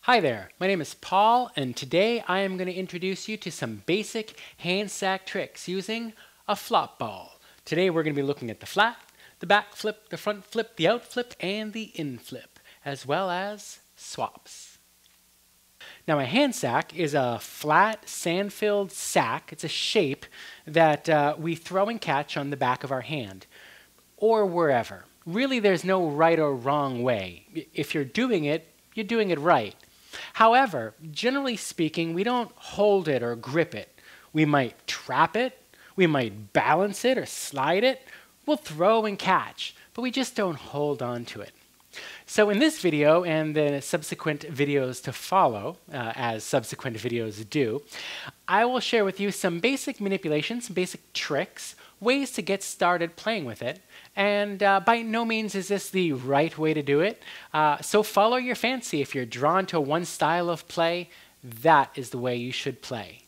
Hi there, my name is Paul, and today I am going to introduce you to some basic hand sack tricks using a flop ball. Today we're going to be looking at the flat, the back flip, the front flip, the out flip, and the in flip, as well as swaps. Now a hand sack is a flat, sand-filled sack. It's a shape that we throw and catch on the back of our hand, or wherever. Really, there's no right or wrong way. If you're doing it right. However, generally speaking, we don't hold it or grip it. We might trap it, we might balance it or slide it. We'll throw and catch, but we just don't hold on to it. So in this video and the subsequent videos to follow, as subsequent videos do, I will share with you some basic manipulations, some basic tricks, ways to get started playing with it. And by no means is this the right way to do it. So follow your fancy. If you're drawn to one style of play, that is the way you should play.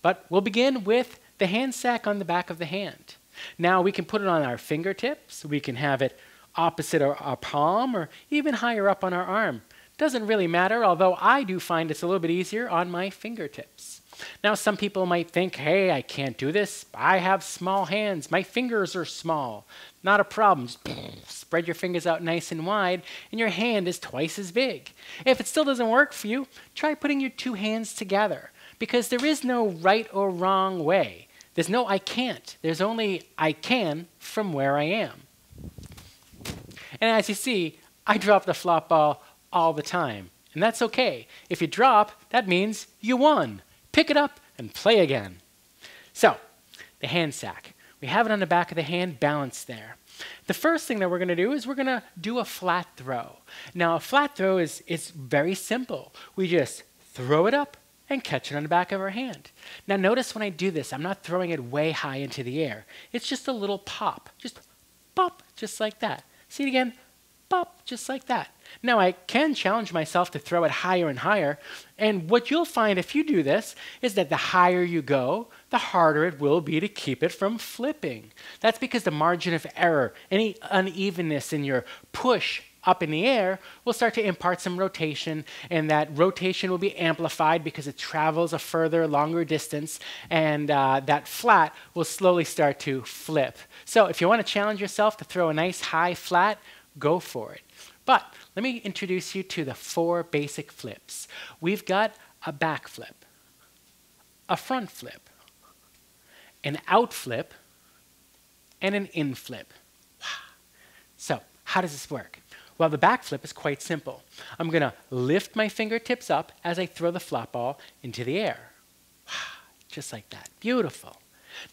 But we'll begin with the hand sack on the back of the hand. Now we can put it on our fingertips. We can have it opposite our palm or even higher up on our arm. Doesn't really matter, although I do find it's a little bit easier on my fingertips. Now some people might think, hey, I can't do this. I have small hands. My fingers are small. Not a problem. Just spread your fingers out nice and wide and your hand is twice as big. If it still doesn't work for you, try putting your two hands together because there is no right or wrong way. There's no I can't. There's only I can from where I am. And as you see, I drop the flop ball all the time. And that's okay. If you drop, that means you won. Pick it up and play again. So, the hand sack. We have it on the back of the hand, balanced there. The first thing that we're going to do is we're going to do a flat throw. Now, a flat throw is very simple. We just throw it up and catch it on the back of our hand. Now, notice when I do this, I'm not throwing it way high into the air. It's just a little pop. Just pop, just like that. See it again? Pop, just like that. Now, I can challenge myself to throw it higher and higher, and what you'll find if you do this is that the higher you go, the harder it will be to keep it from flipping. That's because the margin of error, any unevenness in your push up in the air will start to impart some rotation, and that rotation will be amplified because it travels a further, longer distance, and that flat will slowly start to flip. So if you want to challenge yourself to throw a nice high flat, go for it. But let me introduce you to the 4 basic flips. We've got a back flip, a front flip, an out flip, and an in flip. So how does this work? Well, the back flip is quite simple. I'm going to lift my fingertips up as I throw the flop ball into the air. Just like that. Beautiful.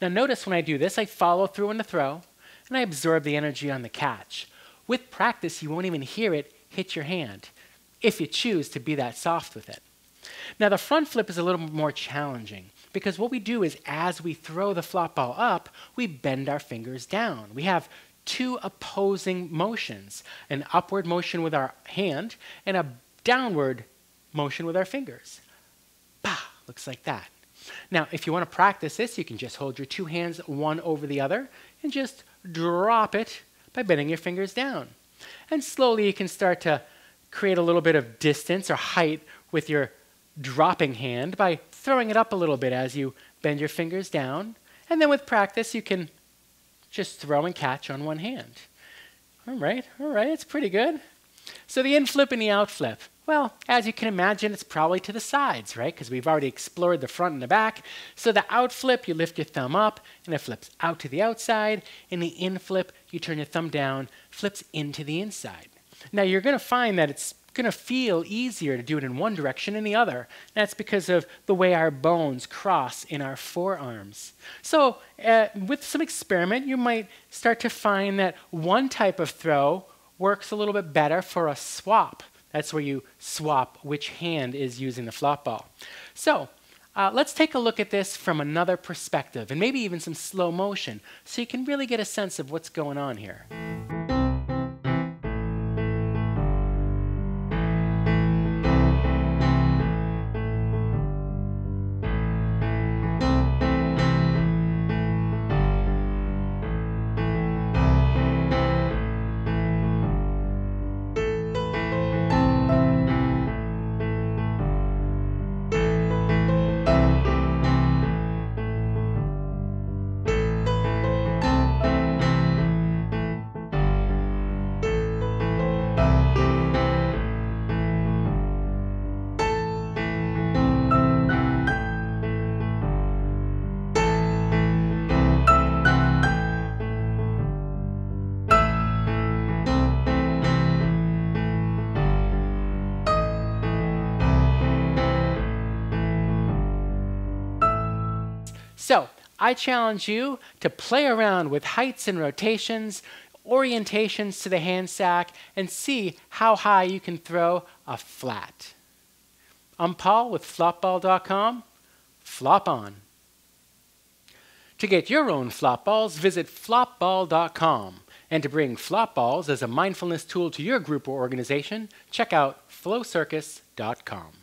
Now notice when I do this, I follow through on the throw, and I absorb the energy on the catch. With practice, you won't even hear it hit your hand, if you choose to be that soft with it. Now the front flip is a little more challenging, because what we do is as we throw the flop ball up, we bend our fingers down. We have 2 opposing motions, an upward motion with our hand and a downward motion with our fingers. Bah, looks like that. Now, if you want to practice this, you can just hold your 2 hands one over the other and just drop it by bending your fingers down. And slowly you can start to create a little bit of distance or height with your dropping hand by throwing it up a little bit as you bend your fingers down. And then with practice, you can just throw and catch on one hand. All right, it's pretty good. So the in flip and the out flip. Well, as you can imagine, it's probably to the sides, right? Because we've already explored the front and the back. So the out flip, you lift your thumb up, and it flips out to the outside. In the in flip, you turn your thumb down, flips into the inside. Now, you're going to find that it's going to feel easier to do it in one direction than the other. That's because of the way our bones cross in our forearms. So with some experiment, you might start to find that one type of throw works a little bit better for a swap. That's where you swap which hand is using the flop ball. So let's take a look at this from another perspective and maybe even some slow motion so you can really get a sense of what's going on here. So I challenge you to play around with heights and rotations, orientations to the hand sack, and see how high you can throw a flat. I'm Paul with flopball.com. Flop on. To get your own flop balls, visit flopball.com. And to bring flop balls as a mindfulness tool to your group or organization, check out flowcircus.com.